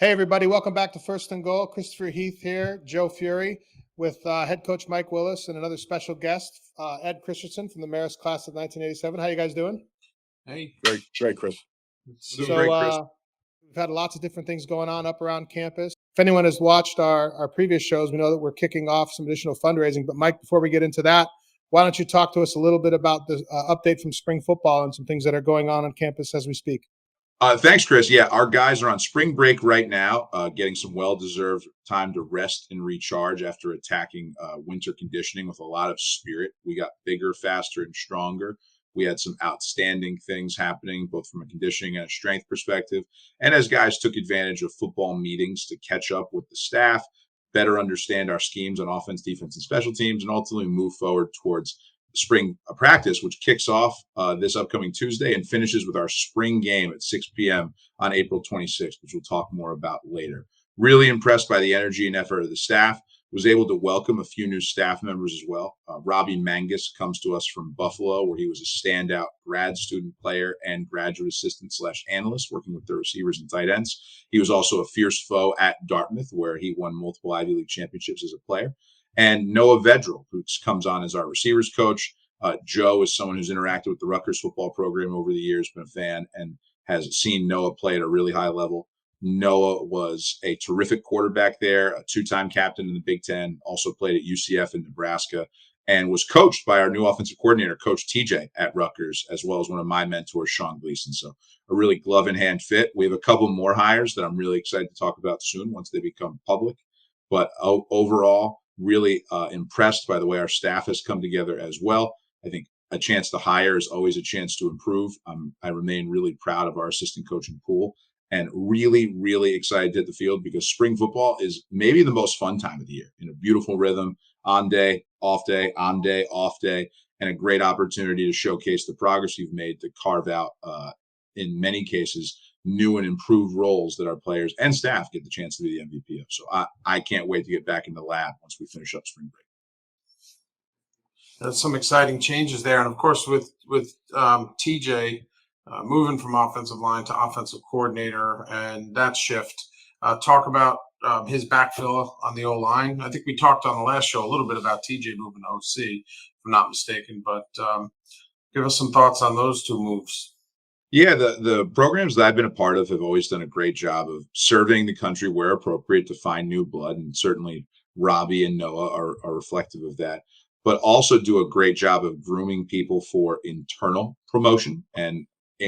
Hey, everybody. Welcome back to 1st&Goal. Christopher Heath here, Joe Fury, with head coach Mike Willis and another special guest, Ed Christensen from the Marist class of 1987. How you guys doing? Hey, great, Chris. So we've had lots of different things going on up around campus. If anyone has watched our previous shows, we know that we're kicking off some additional fundraising. But Mike, before we get into that, why don't you talk to us a little bit about the update from spring football and some things that are going on campus as we speak? Thanks, Chris. Yeah, our guys are on spring break right now, getting some well-deserved time to rest and recharge after attacking winter conditioning with a lot of spirit. We got bigger, faster, and stronger. We had some outstanding things happening, both from a conditioning and a strength perspective. And as guys took advantage of football meetings to catch up with the staff, better understand our schemes on offense, defense, and special teams, and ultimately move forward towards spring practice, which kicks off this upcoming Tuesday and finishes with our spring game at 6 p.m. on April 26th, which we'll talk more about later. Really impressed by the energy and effort of the staff. Was able to welcome a few new staff members as well. Robbie Mangus comes to us from Buffalo, where he was a standout grad student player and graduate assistant / analyst working with the receivers and tight ends. He was also a fierce foe at Dartmouth, where he won multiple Ivy League championships as a player. And Noah Vedral, who comes on as our receivers coach. Joe is someone who's interacted with the Rutgers football program over the years, been a fan, and has seen Noah play at a really high level. Noah was a terrific quarterback there, a two-time captain in the Big Ten, also played at UCF in Nebraska, and was coached by our new offensive coordinator, Coach TJ at Rutgers, as well as one of my mentors, Sean Gleason. So a really glove-in-hand fit. We have a couple more hires that I'm really excited to talk about soon once they become public. But overall, really impressed by the way our staff has come together as well. I think a chance to hire is always a chance to improve. I remain really proud of our assistant coaching pool and really, really excited to hit the field because spring football is maybe the most fun time of the year in a beautiful rhythm, on day, off day, on day, off day, and a great opportunity to showcase the progress you've made to carve out, in many cases, new and improved roles that our players and staff get the chance to be the MVP of. So I can't wait to get back in the lab once we finish up spring break. There's some exciting changes there. And of course, with TJ moving from offensive line to offensive coordinator and that shift, talk about his backfill on the O-line. I think we talked on the last show a little bit about TJ moving to OC, if I'm not mistaken, but give us some thoughts on those two moves. Yeah, the programs that I've been a part of have always done a great job of serving the country where appropriate to find new blood. And certainly Robbie and Noah are reflective of that, but also do a great job of grooming people for internal promotion and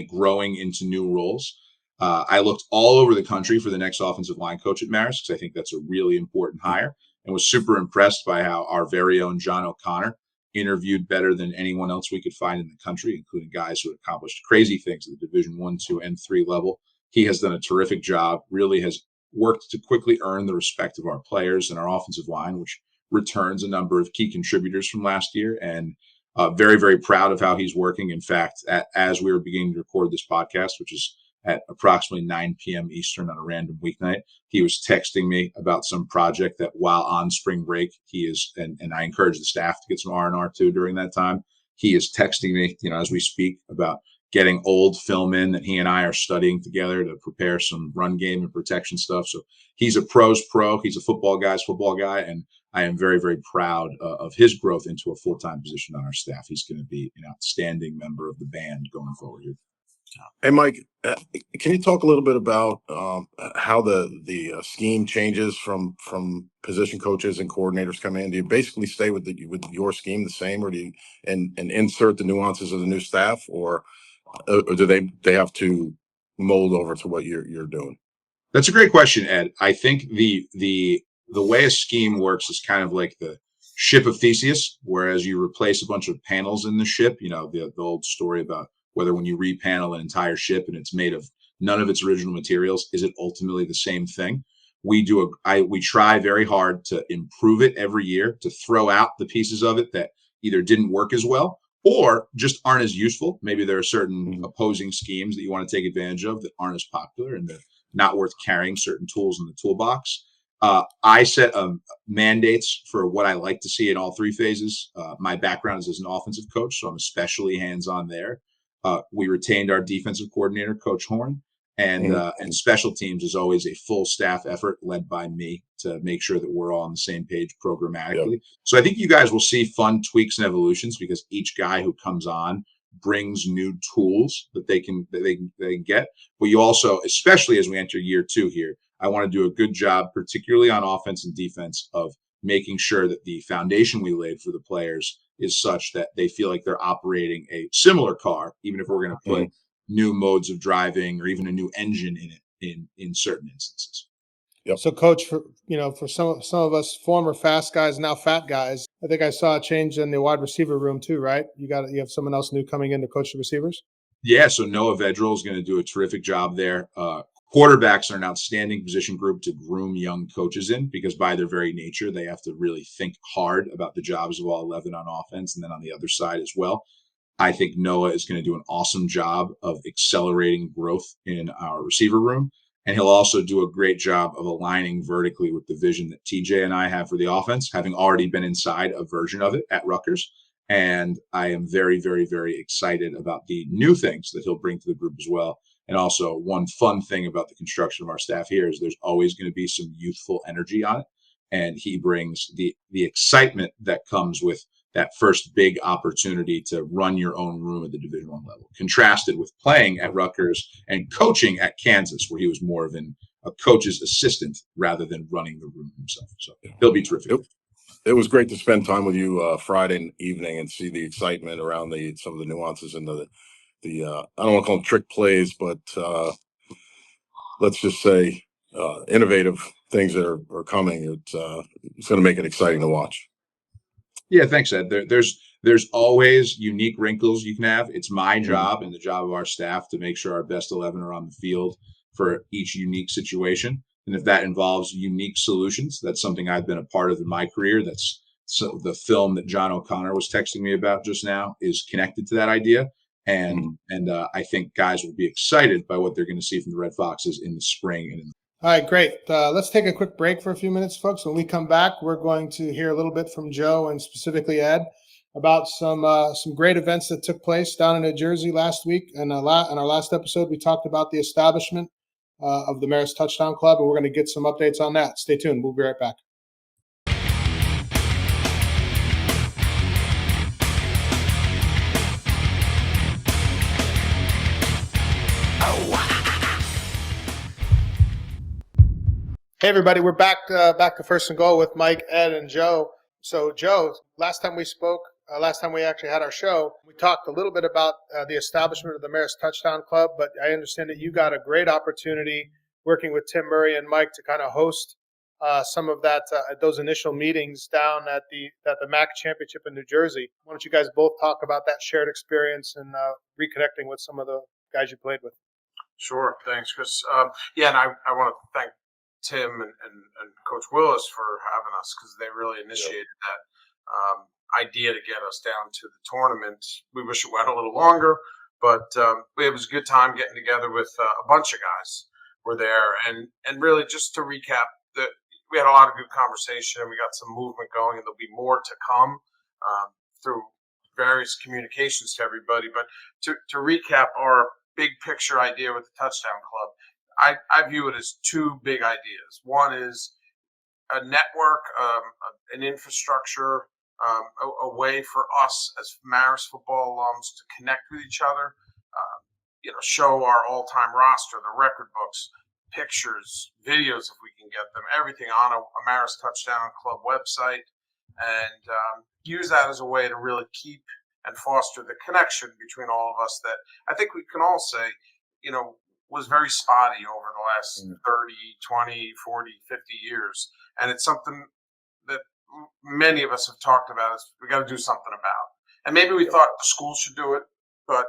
growing into new roles. I looked all over the country for the next offensive line coach at Marist because I think that's a really important hire and was super impressed by how our very own John O'Connor interviewed better than anyone else we could find in the country, including guys who accomplished crazy things at the Division 1, 2, and 3 level. He has done a terrific job, really has worked to quickly earn the respect of our players and our offensive line, which returns a number of key contributors from last year. And very, very proud of how he's working. In fact, as we were beginning to record this podcast, which is at approximately 9 p.m. Eastern on a random weeknight, he was texting me about some project that while on spring break, he is, and I encourage the staff to get some R&R too during that time. He is texting me, as we speak, about getting old film in that he and I are studying together to prepare some run game and protection stuff. So he's a pro's pro. He's a football guy. And I am very, very proud of his growth into a full-time position on our staff. He's going to be an outstanding member of the band going forward here. Hey, Mike, can you talk a little bit about how the scheme changes from position coaches and coordinators come in? Do you basically stay with your scheme the same, or do you and insert the nuances of the new staff, or do they have to mold over to what you're doing? That's a great question, Ed. I think the way a scheme works is kind of like the ship of Theseus, whereas you replace a bunch of panels in the ship. The old story about whether when you repanel an entire ship and it's made of none of its original materials, is it ultimately the same thing? We try very hard to improve it every year, to throw out the pieces of it that either didn't work as well or just aren't as useful. Maybe there are certain opposing schemes that you want to take advantage of that aren't as popular and they're not worth carrying certain tools in the toolbox. I set mandates for what I like to see in all three phases. My background is as an offensive coach, so I'm especially hands-on there. We retained our defensive coordinator, Coach Horn, And special teams is always a full staff effort led by me to make sure that we're all on the same page programmatically. Yep. So I think you guys will see fun tweaks and evolutions because each guy who comes on brings new tools that they can get. But you also, especially as we enter year 2 here, I want to do a good job, particularly on offense and defense, of making sure that the foundation we laid for the players is such that they feel like they're operating a similar car, even if we're going to put new modes of driving or even a new engine in it in certain instances. Yep. So, Coach, for some of us former fast guys, now fat guys, I think I saw a change in the wide receiver room too, right? You have someone else new coming in to coach the receivers. Yeah, so Noah Vedral is going to do a terrific job there. Quarterbacks are an outstanding position group to groom young coaches in because by their very nature, they have to really think hard about the jobs of all 11 on offense and then on the other side as well. I think Noah is going to do an awesome job of accelerating growth in our receiver room. And he'll also do a great job of aligning vertically with the vision that TJ and I have for the offense, having already been inside a version of it at Rutgers. And I am very, very, very excited about the new things that he'll bring to the group as well. And also, one fun thing about the construction of our staff here is there's always going to be some youthful energy on it. And he brings the excitement that comes with that first big opportunity to run your own room at the Division I level, contrasted with playing at Rutgers and coaching at Kansas, where he was more of a coach's assistant rather than running the room himself. So he'll be terrific. It was great to spend time with you Friday evening and see the excitement around some of the nuances and the I don't want to call them trick plays, but let's just say innovative things that are coming. It's going to make it exciting to watch. Yeah, thanks, Ed. There's always unique wrinkles you can have. It's my job and the job of our staff to make sure our best 11 are on the field for each unique situation. And if that involves unique solutions, that's something I've been a part of in my career. So the film that John O'Connor was texting me about just now is connected to that idea. And I think guys will be excited by what they're going to see from the Red Foxes in the spring and in the All right, great. Let's take a quick break for a few minutes, folks. When we come back, we're going to hear a little bit from Joe and specifically Ed about some great events that took place down in New Jersey last week. And in our last episode, we talked about the establishment of the Marist Touchdown Club, and we're going to get some updates on that. Stay tuned. We'll be right back. Hey, everybody, we're back to First and Goal with Mike, Ed, and Joe. So, Joe, last time we spoke, last time we actually had our show, we talked a little bit about the establishment of the Marist Touchdown Club, but I understand that you got a great opportunity working with Tim Murray and Mike to kind of host some of those initial meetings down at the MAC Championship in New Jersey. Why don't you guys both talk about that shared experience and reconnecting with some of the guys you played with? Sure. Thanks, Chris. And I want to thank Tim and Coach Willis for having us because they really initiated that idea to get us down to the tournament. We wish it went a little longer, but it was a good time getting together with a bunch of guys were there. And really just to recap, we had a lot of good conversation. We got some movement going, and there'll be more to come through various communications to everybody. But to recap our big picture idea with the Touchdown Club, I view it as two big ideas. One is a network, an infrastructure, a way for us as Marist football alums to connect with each other, show our all-time roster, the record books, pictures, videos if we can get them, everything on a Marist Touchdown Club website, and use that as a way to really keep and foster the connection between all of us that I think we can all say, was very spotty over the last 30, 20, 40, 50 years. And it's something that many of us have talked about is we got to do something about. And maybe we thought the school should do it, but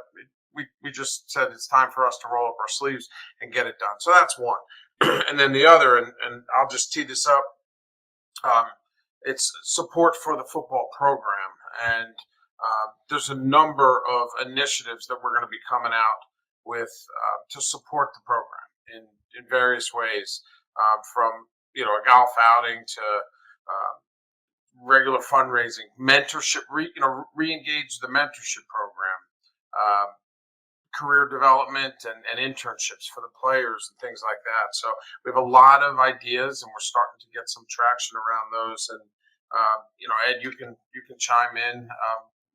we just said it's time for us to roll up our sleeves and get it done. So that's one. And then the other, and I'll just tee this up, it's support for the football program. And there's a number of initiatives that we're going to be coming out with to support the program in various ways, from a golf outing to regular fundraising, mentorship, re-engage the mentorship program, career development and internships for the players and things like that. So we have a lot of ideas, and we're starting to get some traction around those. And Ed, you can chime in.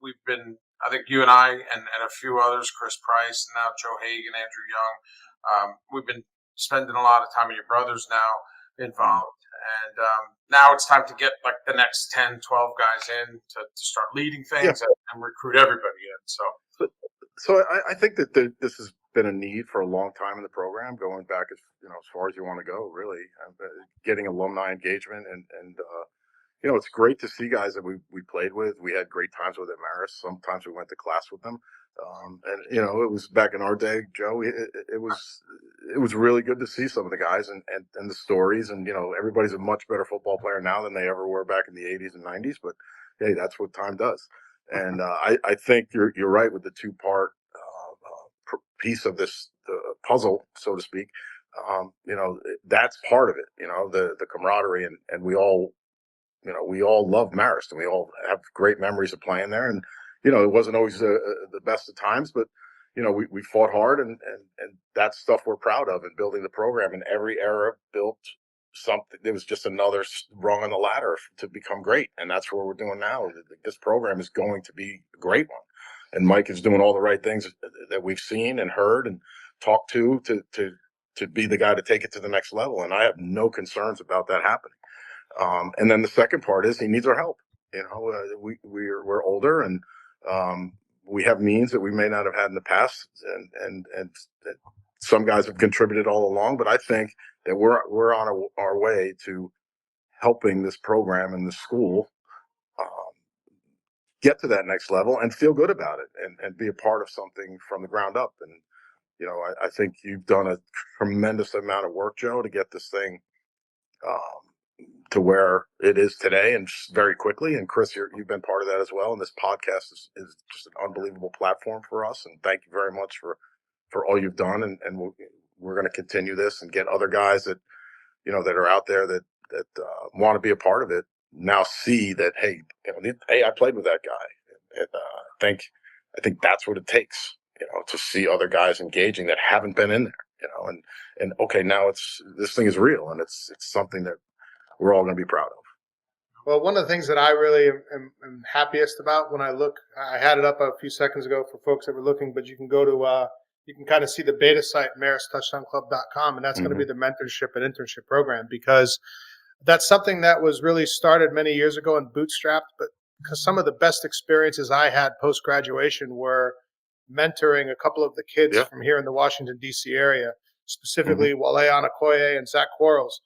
We've been, I think you and I and a few others, Chris Price, and now Joe Hagan, Andrew Young. We've been spending a lot of time with your brothers now involved. And now it's time to get like the next 10, 12 guys in to start leading things and recruit everybody in. So I think that this has been a need for a long time in the program, going back as far as you want to go, really. Getting alumni engagement and it's great to see guys that we played with. We had great times with at Marist. Sometimes we went to class with them. And it was back in our day, Joe. It was really good to see some of the guys and the stories. And everybody's a much better football player now than they ever were back in the '80s and '90s. But hey, that's what time does. And I think you're right with the two-part piece of this puzzle, so to speak. That's part of it. The camaraderie, and we all love Marist, and we all have great memories of playing there. And it wasn't always the best of times, but we fought hard, and that's stuff we're proud of. And building the program in every era built something. There was just another rung on the ladder to become great, and that's what we're doing now. This program is going to be a great one, and Mike is doing all the right things that we've seen and heard and talked to be the guy to take it to the next level. And I have no concerns about that happening. And then the second part is he needs our help. We're older, and we have means that we may not have had in the past, and some guys have contributed all along. But I think that we're on our way to helping this program and the school get to that next level and feel good about it, and be a part of something from the ground up. And I think you've done a tremendous amount of work, Joe, to get this thing to where it is today, and very quickly. And Chris, you've been part of that as well. And this podcast is just an unbelievable platform for us. And thank you very much for all you've done. And we're going to continue this and get other guys that that are out there that want to be a part of it now see that, hey, I played with that guy. And I think that's what it takes, to see other guys engaging that haven't been in there, and okay, now this thing is real, and it's something that we're all going to be proud of. Well, one of the things that I really am happiest about when I look, I had it up a few seconds ago for folks that were looking, but you can go to, you can kind of see the beta site, maristouchdownclub.com, and that's going to be the mentorship and internship program, because that's something that was really started many years ago and bootstrapped, but because some of the best experiences I had post-graduation were mentoring a couple of the kids from here in the Washington, D.C. area, specifically Wale Anakoye and Zach Quarles.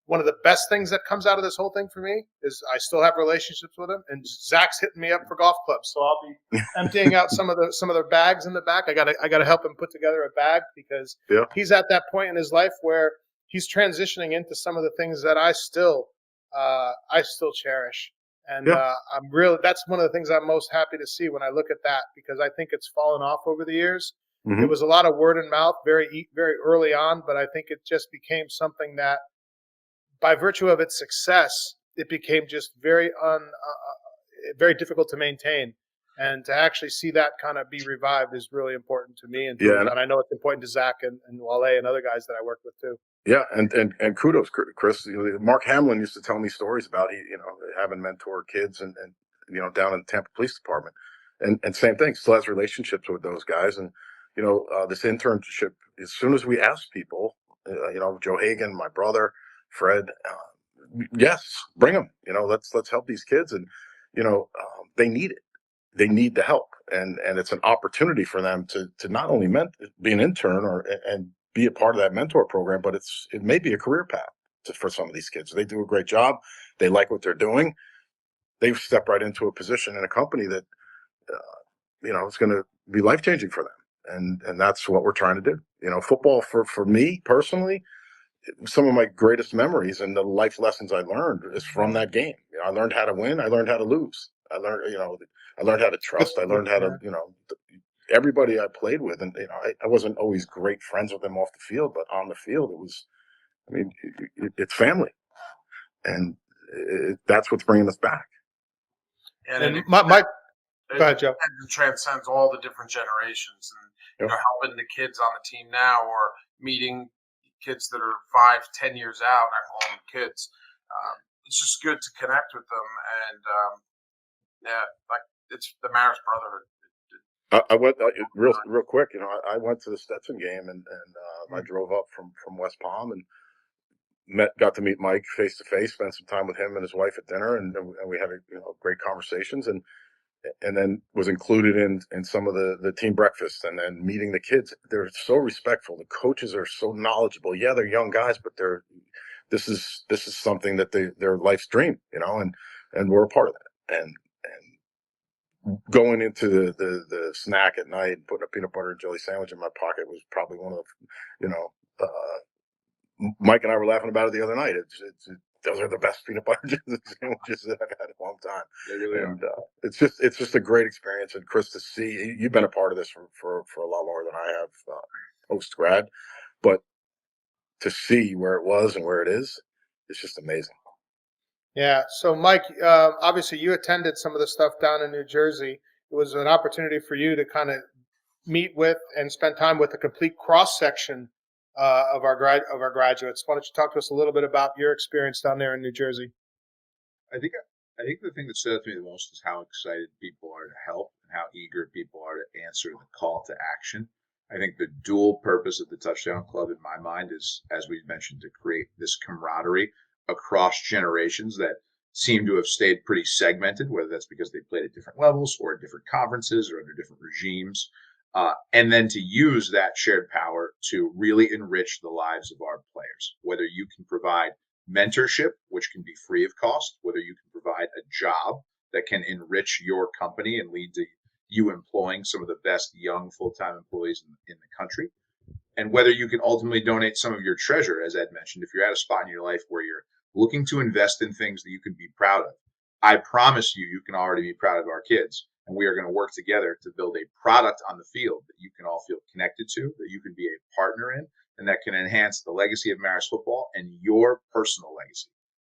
One of the best things that comes out of this whole thing for me is I still have relationships with him, and Zach's hitting me up for golf clubs. So I'll be emptying out some of the bags in the back. I gotta help him put together a bag, because he's at that point in his life where he's transitioning into some of the things that I still cherish. And that's one of the things I'm most happy to see when I look at that, because I think it's fallen off over the years. It was a lot of word of mouth very early on, but I think it just became something that, by virtue of its success, it became just very difficult to maintain. And to actually see that kind of be revived is really important to me, and I know it's important to Zach and Wale and other guys that I work with too. Yeah, and kudos, Chris. Mark Hamlin used to tell me stories about having mentored kids and down in the Tampa Police Department, and same thing. Still has relationships with those guys, and this internship. As soon as we ask people, Joe Hagan, my brother, Fred, yes, bring them. Let's help these kids, and they need it. They need the help, and it's an opportunity for them to not only be an intern and be a part of that mentor program, but it may be a career path for some of these kids. They do a great job. They like what they're doing. They step right into a position in a company that it's going to be life-changing for them, and that's what we're trying to do. Football for me personally, some of my greatest memories and the life lessons I learned is from that game. I learned how to win. I learned how to lose. I learned how to trust. I learned how to, everybody I played with, and I wasn't always great friends with them off the field, but on the field it was. It's family, and that's what's bringing us back. And my Go ahead, Joe. It transcends all the different generations, and helping the kids on the team now, or meeting kids that are 5-10 years out. I call them kids. It's just good to connect with them, and like it's the Marist brotherhood. I went real quick. I went to the Stetson game, and I drove up from West Palm and got to meet Mike face to face, spent some time with him and his wife at dinner, and we had great conversations, and then was included in some of the team breakfasts, and then meeting the kids. They're so respectful. The coaches are so knowledgeable. Yeah, they're young guys, but this is something that their life's dream, and we're a part of that. And going into the snack at night and putting a peanut butter and jelly sandwich in my pocket was probably one of the, Mike and I were laughing about it the other night. Those are the best peanut butter and jelly sandwiches that I've had in a long time. They really are. It's just a great experience. And Chris, to see you've been a part of this for a lot longer than I have, post grad, but to see where it was and where it is, it's just amazing. Yeah. So, Mike, obviously you attended some of the stuff down in New Jersey. It was an opportunity for you to kind of meet with and spend time with a complete cross section of our graduates. Why don't you talk to us a little bit about your experience down there in New Jersey? I think the thing that stood out to me the most is how excited people are to help and how eager people are to answer the call to action. I think the dual purpose of the Touchdown Club, in my mind, is, as we mentioned, to create this camaraderie across generations that seem to have stayed pretty segmented, whether that's because they played at different levels or at different conferences or under different regimes. And then to use that shared power to really enrich the lives of our players, whether you can provide mentorship, which can be free of cost, whether you can provide a job that can enrich your company and lead to you employing some of the best young full-time employees in the country, and whether you can ultimately donate some of your treasure, as Ed mentioned, if you're at a spot in your life where you're looking to invest in things that you can be proud of. I promise you can already be proud of our kids. And we are going to work together to build a product on the field that you can all feel connected to, that you can be a partner in, and that can enhance the legacy of Marist football and your personal legacy.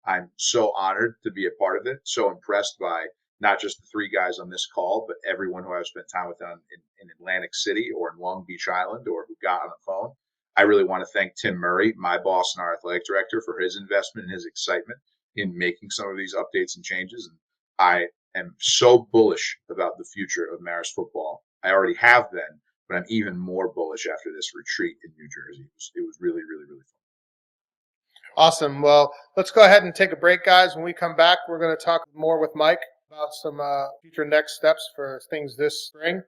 I'm so honored to be a part of it, so impressed by not just the three guys on this call, but everyone who I've spent time with in Atlantic City or in Long Beach Island or who got on the phone. I really want to thank Tim Murray, my boss and our athletic director, for his investment and his excitement in making some of these updates and changes. And I am so bullish about the future of Marist football. I already have been, but I'm even more bullish after this retreat in New Jersey. It was really, really, really fun. Awesome. Well, let's go ahead and take a break, guys. When we come back, we're going to talk more with Mike about some future next steps for things this spring.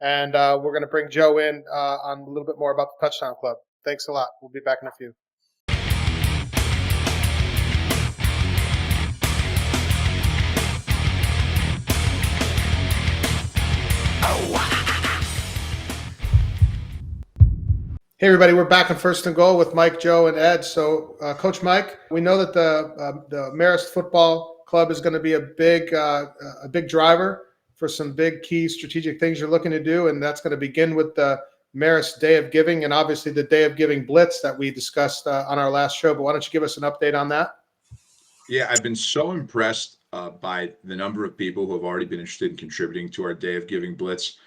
And we're going to bring Joe in on a little bit more about the Touchdown Club. Thanks a lot. We'll be back in a few. Hey, everybody, we're back on 1st&Goal with Mike, Joe, and Ed. So, Coach Mike, we know that the Marist Football Club is going to be a big driver for some big key strategic things you're looking to do, and that's going to begin with the Marist Day of Giving and obviously the Day of Giving Blitz that we discussed on our last show. But why don't you give us an update on that? Yeah, I've been so impressed by the number of people who have already been interested in contributing to our Day of Giving Blitz.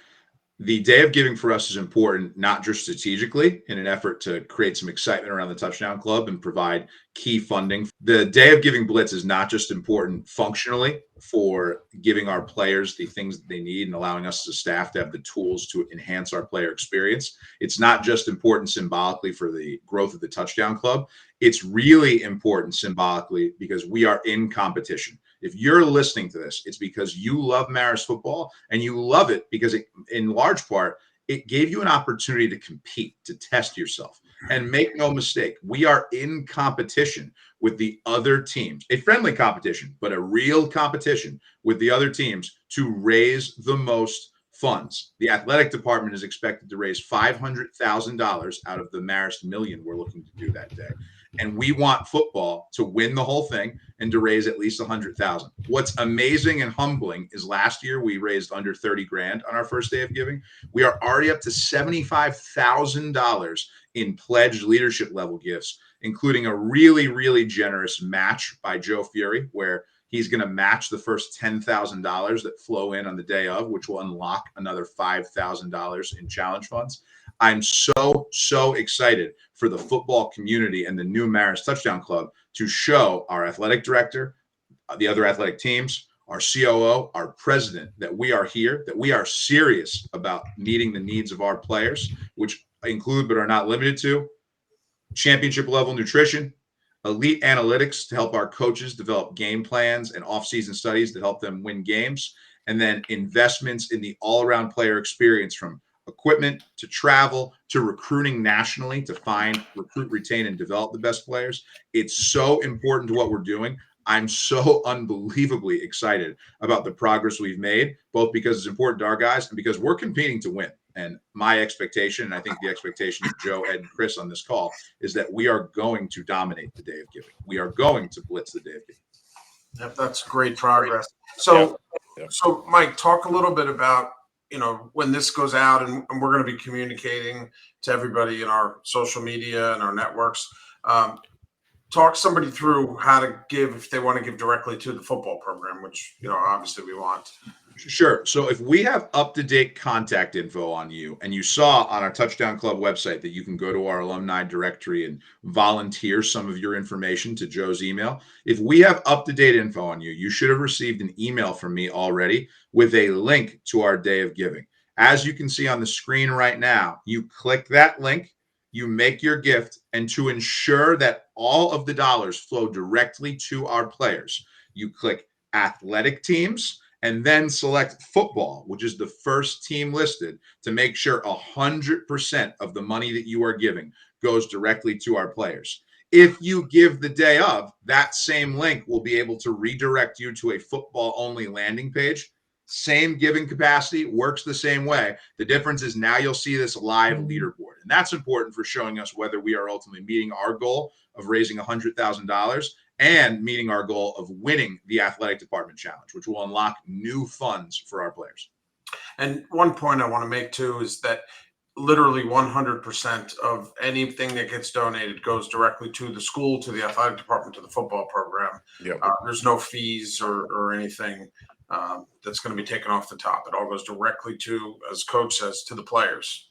The Day of Giving for us is important, not just strategically in an effort to create some excitement around the Touchdown Club and provide key funding. The Day of Giving Blitz is not just important functionally for giving our players the things that they need and allowing us as a staff to have the tools to enhance our player experience. It's not just important symbolically for the growth of the Touchdown Club. It's really important symbolically because we are in competition. If you're listening to this, it's because you love Marist football and you love it because in large part, it gave you an opportunity to compete, to test yourself. And make no mistake, we are in competition with the other teams, a friendly competition, but a real competition with the other teams to raise the most funds. The athletic department is expected to raise $500,000 out of the Marist million we're looking to do that day. and we want football to win the whole thing and to raise at least 100,000. What's amazing and humbling is last year we raised under 30 grand on our first day of giving. We are already up to $75,000 in pledged leadership level gifts, including a really, really generous match by Joe Fury, where he's going to match the first $10,000 that flow in on the day of, which will unlock another $5,000 in challenge funds. I'm so excited for the football community and the new Marist Touchdown Club to show our athletic director, the other athletic teams, our COO, our president, that we are here, that we are serious about meeting the needs of our players, which include but are not limited to championship level nutrition, elite analytics to help our coaches develop game plans and off-season studies to help them win games, and then investments in the all-around player experience, from equipment to travel to recruiting nationally to find, recruit, retain, and develop the best players. It's so important to what we're doing. I'm so unbelievably excited about the progress we've made, both because it's important to our guys and because we're competing to win. And my expectation, and I think the expectation of Joe, Ed, and Chris on this call, is that we are going to dominate the day of giving. We are going to blitz the day of giving. Yep, that's great progress. So, so Mike, talk a little bit about, when this goes out and we're going to be communicating to everybody in our social media and our networks. Talk somebody through how to give if they want to give directly to the football program, which, obviously we want. Sure. So if we have up-to-date contact info on you, and you saw on our Touchdown Club website that you can go to our alumni directory and volunteer some of your information to Joe's email. If we have up-to-date info on you, you should have received an email from me already with a link to our day of giving. As you can see on the screen right now, you click that link, you make your gift, and to ensure that all of the dollars flow directly to our players, you click athletic teams and then select football, which is the first team listed, to make sure 100% of the money that you are giving goes directly to our players. If you give the day of, that same link will be able to redirect you to a football-only landing page. Same giving capacity, works the same way. The difference is now you'll see this live leaderboard. And that's important for showing us whether we are ultimately meeting our goal of raising $100,000 and meeting our goal of winning the athletic department challenge, which will unlock new funds for our players. And one point I want to make too is that literally 100% of anything that gets donated goes directly to the school, to the athletic department, to the football program. Yep. There's no fees or anything that's going to be taken off the top. It all goes directly to, as Coach says, to the players.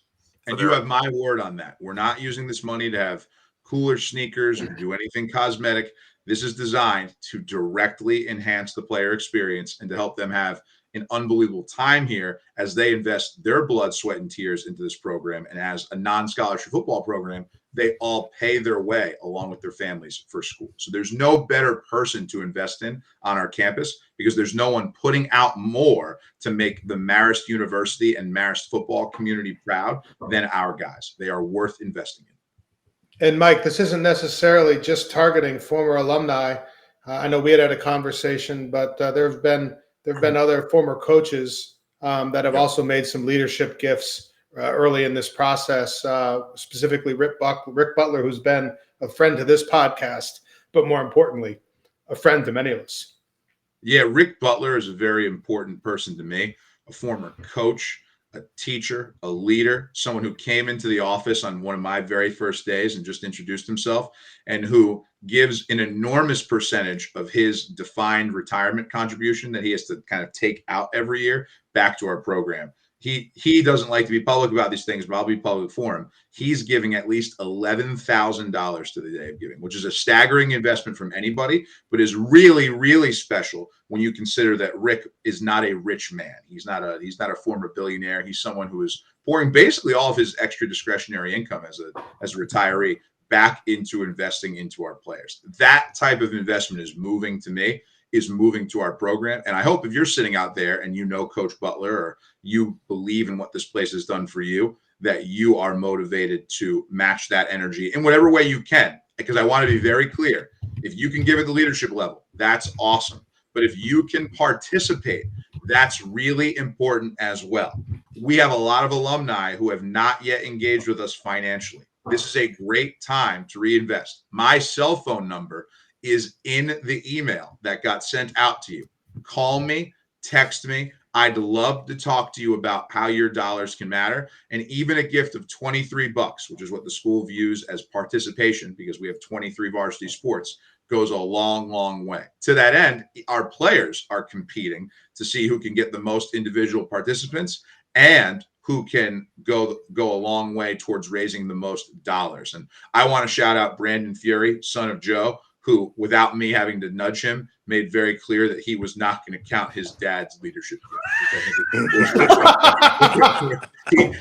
And you have my word on that. We're not using this money to have cooler sneakers or do anything cosmetic. This is designed to directly enhance the player experience and to help them have an unbelievable time here as they invest their blood, sweat, and tears into this program. And as a non-scholarship football program, they all pay their way along with their families for school. So there's no better person to invest in on our campus because there's no one putting out more to make the Marist University and Marist football community proud than our guys. They are worth investing in. And Mike, this isn't necessarily just targeting former alumni. I know we had a conversation, but there have been other former coaches that have also made some leadership gifts early in this process. Specifically, Rick Butler, who's been a friend to this podcast, but more importantly, a friend to many of us. Yeah, Rick Butler is a very important person to me. A former coach, a teacher, a leader, someone who came into the office on one of my very first days and just introduced himself, and who gives an enormous percentage of his defined retirement contribution that he has to kind of take out every year back to our program. He doesn't like to be public about these things, but I'll be public for him. He's giving at least $11,000 to the day of giving, which is a staggering investment from anybody, but is really, really special when you consider that Rick is not a rich man. He's not a former billionaire. He's someone who is pouring basically all of his extra discretionary income as a retiree back into investing into our players. That type of investment is moving to me. Is moving to our program. And I hope if you're sitting out there and you know Coach Butler or you believe in what this place has done for you, that you are motivated to match that energy in whatever way you can. Because I want to be very clear. If you can give at the leadership level, that's awesome. But if you can participate, that's really important as well. We have a lot of alumni who have not yet engaged with us financially. This is a great time to reinvest. My cell phone number is in the email that got sent out to you. Call me, text me. I'd love to talk to you about how your dollars can matter. And even a gift of $23, which is what the school views as participation, because we have 23 varsity sports, goes a long, long way. To that end, our players are competing to see who can get the most individual participants and who can go a long way towards raising the most dollars. And I want to shout out Brandon Fury, son of Joe, who, without me having to nudge him, made very clear that he was not going to count his dad's leadership gift.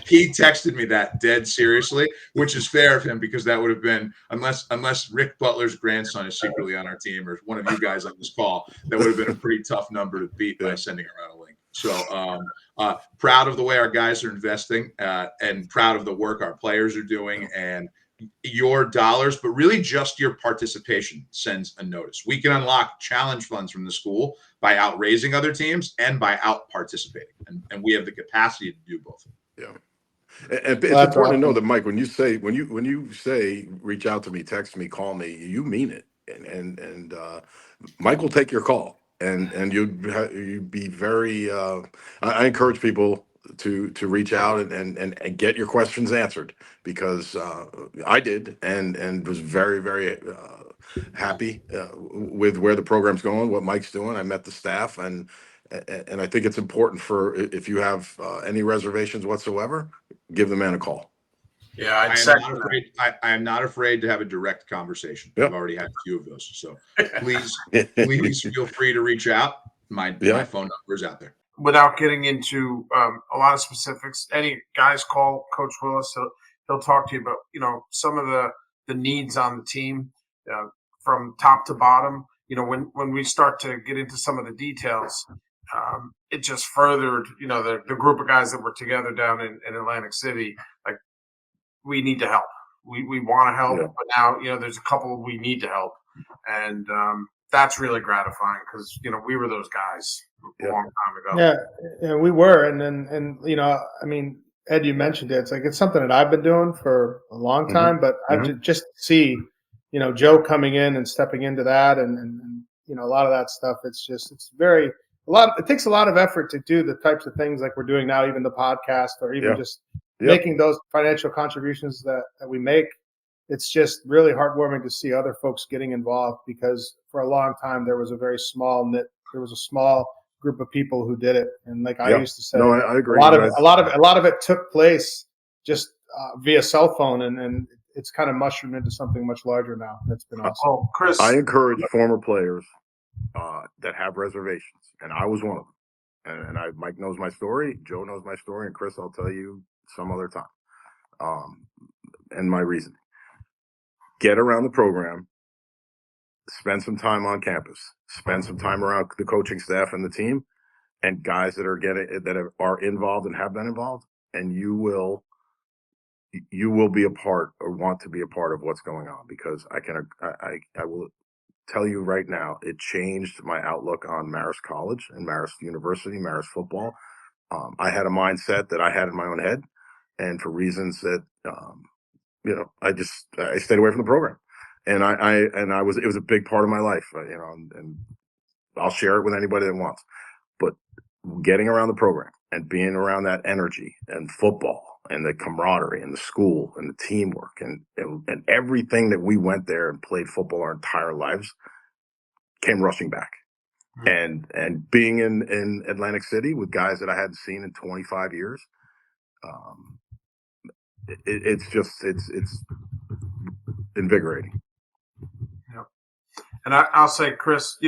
He texted me that dead seriously, which is fair of him, because that would have been, unless Rick Butler's grandson is secretly on our team, or one of you guys on this call, that would have been a pretty tough number to beat by sending around a link. So proud of the way our guys are investing, and proud of the work our players are doing, and your dollars, but really just your participation sends a notice. We can unlock challenge funds from the school by out raising other teams and by out participating. And we have the capacity to do both. Yeah. And it's important to know that, Mike, when you say reach out to me, text me, call me, you mean it. And Mike will take your call, and you'd be very. I encourage people to reach out and get your questions answered, because I did, and was very, very happy with where the program's going, what Mike's doing. I met the staff, and I think it's important for, if you have any reservations whatsoever, give the man a call. Yeah, I am not afraid to have a direct conversation. Yep. I've already had a few of those. So please feel free to reach out. My phone number is out there. Without getting into a lot of specifics, any guys call Coach Willis. He'll talk to you about, some of the needs on the team from top to bottom. When we start to get into some of the details, it just furthered, the group of guys that were together down in Atlantic City. Like, we need to help. We want to help, but now, there's a couple we need to help. And that's really gratifying, because, we were those guys a long time ago. Yeah, we were. And I mean, Ed, you mentioned it. It's something that I've been doing for a long time, but I've just see, Joe coming in and stepping into that, and a lot of that stuff. It takes a lot of effort to do the types of things like we're doing now, even the podcast, or even just making those financial contributions that we make. It's just really heartwarming to see other folks getting involved, because for a long time there was a very small group of people who did it. And like I used to say, I agree. A lot of it took place just via cell phone, and it's kind of mushroomed into something much larger now. That's been awesome. Chris, I encourage former players that have reservations, and I was one of them. And Mike knows my story, Joe knows my story, and Chris, I'll tell you some other time. And my reasoning: get around the program, spend some time on campus, spend some time around the coaching staff and the team, and guys that are involved and have been involved, and you will be a part, or want to be a part of, what's going on. Because I will tell you right now, it changed my outlook on Marist College and Marist University, Marist football. I had a mindset that I had in my own head, and for reasons that I stayed away from the program, and it was a big part of my life, and I'll share it with anybody that wants. But getting around the program and being around that energy and football and the camaraderie and the school and the teamwork and everything that we went there and played football our entire lives came rushing back. And being in Atlantic City with guys that I hadn't seen in 25 years, it's invigorating. Yeah. And I'll say, Chris,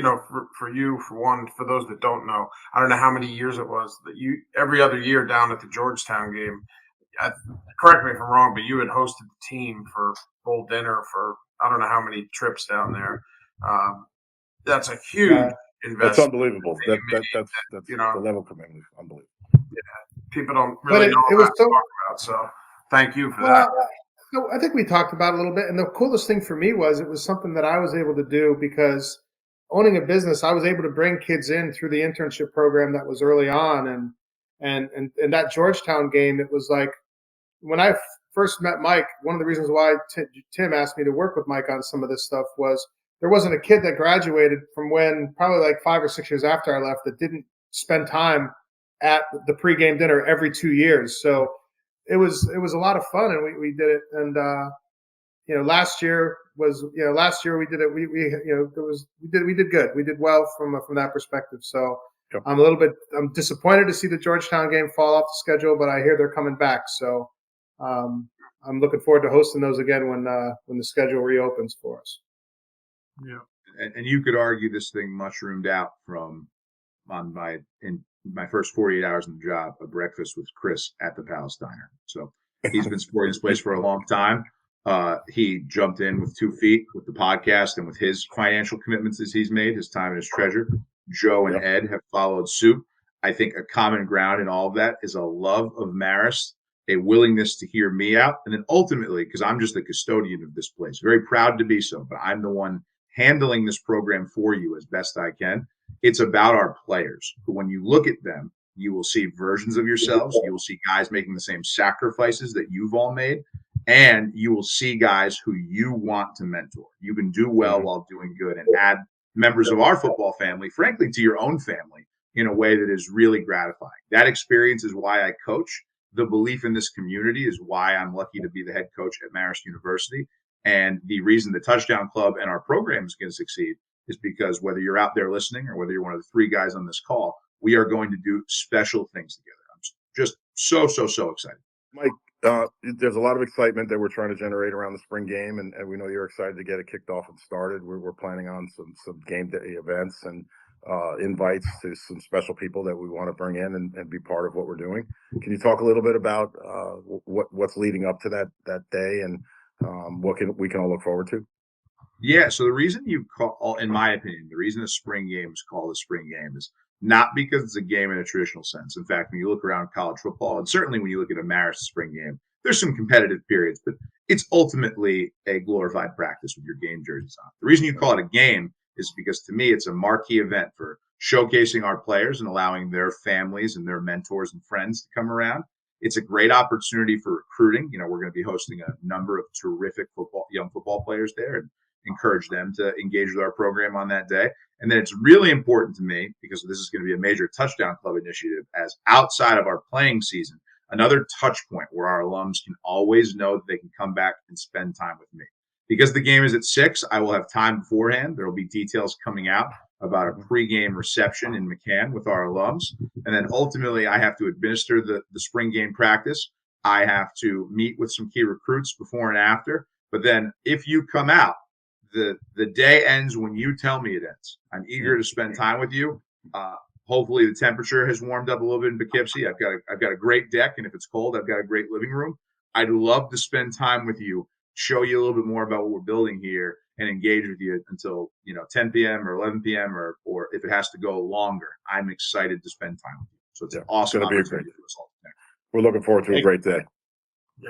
for you, for one, for those that don't know, I don't know how many years it was that you, every other year down at the Georgetown game, correct me if I'm wrong, but you had hosted the team for full dinner for I don't know how many trips down there. That's a huge investment. That's unbelievable. That's the level of commitment. Unbelievable. Yeah, people don't really know what to talk about. So thank you for that. I think we talked about it a little bit, and the coolest thing for me was it was something that I was able to do, because owning a business, I was able to bring kids in through the internship program that was early on, and that Georgetown game, it was like when I first met Mike, one of the reasons why Tim asked me to work with Mike on some of this stuff was there wasn't a kid that graduated from when probably like 5 or 6 years after I left that didn't spend time at the pregame dinner every 2 years. So it was a lot of fun, and we did it. And last year we did it. We did good. We did well from that perspective. So Yep. I'm disappointed to see the Georgetown game fall off the schedule, but I hear they're coming back. So I'm looking forward to hosting those again when the schedule reopens for us. Yeah. And you could argue this thing mushroomed out from in my first 48 hours on the job, a breakfast with Chris at the Palace Diner. So he's been supporting this place for a long time. He jumped in with 2 feet with the podcast and with his financial commitments as he's made, his time and his treasure. Joe and Ed have followed suit. I think a common ground in all of that is a love of Marist, a willingness to hear me out. And then ultimately, because I'm just the custodian of this place, very proud to be so, but I'm the one handling this program for you as best I can. It's about our players. But when you look at them, you will see versions of yourselves. You will see guys making the same sacrifices that you've all made. And you will see guys who you want to mentor. You can do well while doing good and add members of our football family, frankly, to your own family in a way that is really gratifying. That experience is why I coach. The belief in this community is why I'm lucky to be the head coach at Marist University. And the reason the Touchdown Club and our program is going to succeed is because whether you're out there listening or whether you're one of the 3 guys on this call, we are going to do special things together. I'm just so excited. Mike, there's a lot of excitement that we're trying to generate around the spring game, and we know you're excited to get it kicked off and started. We're planning on some game day events and invites to some special people that we want to bring in and be part of what we're doing. Can you talk a little bit about what's leading up to that day and what we can all look forward to? Yeah, so the reason in my opinion, the reason the spring game is called a spring game is not because it's a game in a traditional sense. In fact, when you look around college football, and certainly when you look at a Marist spring game, there's some competitive periods, but it's ultimately a glorified practice with your game jerseys on. The reason you call it a game is because to me, it's a marquee event for showcasing our players and allowing their families and their mentors and friends to come around. It's a great opportunity for recruiting. We're going to be hosting a number of terrific young football players there and encourage them to engage with our program on that day. And then it's really important to me, because this is going to be a major Touchdown Club initiative, as outside of our playing season, another touch point where our alums can always know that they can come back and spend time with me. Because the game is at 6, I will have time beforehand. There will be details coming out about a pregame reception in McCann with our alums. And then ultimately, I have to administer the spring game practice. I have to meet with some key recruits before and after. But then if you come out, the day ends when you tell me it ends. I'm eager to spend time with you. Hopefully the temperature has warmed up a little bit in Poughkeepsie. I've got a great deck, and if it's cold, I've got a great living room. I'd love to spend time with you, show you a little bit more about what we're building here, and engage with you until 10 p.m. or 11 p.m. or if it has to go longer. I'm excited to spend time with you. So it's an awesome opportunity for us all to connect. We're looking forward to a great day.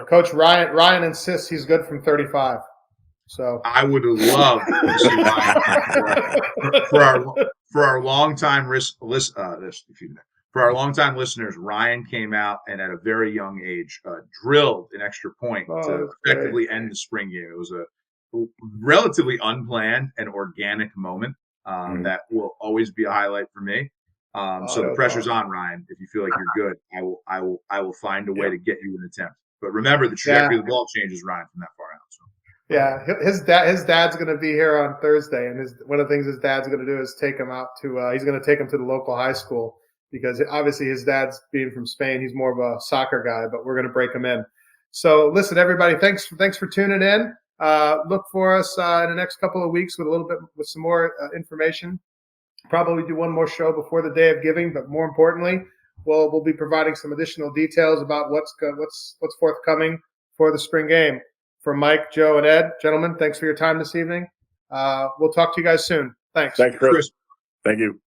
Coach Ryan insists he's good from 35. So I would love to see Ryan for our longtime listeners. Ryan came out and at a very young age drilled an extra point to effectively end the spring game. It was a relatively unplanned and organic moment that will always be a highlight for me. So the pressure's on, Ryan. If you feel like you're good, I will find a way to get you an attempt. But remember, the trajectory of the ball changes, Ryan, from that far out. So. Yeah, his dad's going to be here on Thursday, and one of the things his dad's going to do is take him out to. He's going to take him to the local high school, because obviously his dad's being from Spain. He's more of a soccer guy, but we're going to break him in. So listen, everybody, thanks for tuning in. Look for us in the next couple of weeks with some more information. Probably do one more show before the day of giving, but more importantly, we'll be providing some additional details about what's forthcoming for the spring game. For Mike, Joe, and Ed, gentlemen, thanks for your time this evening. We'll talk to you guys soon. Thanks. Thanks, Chris. Thank you.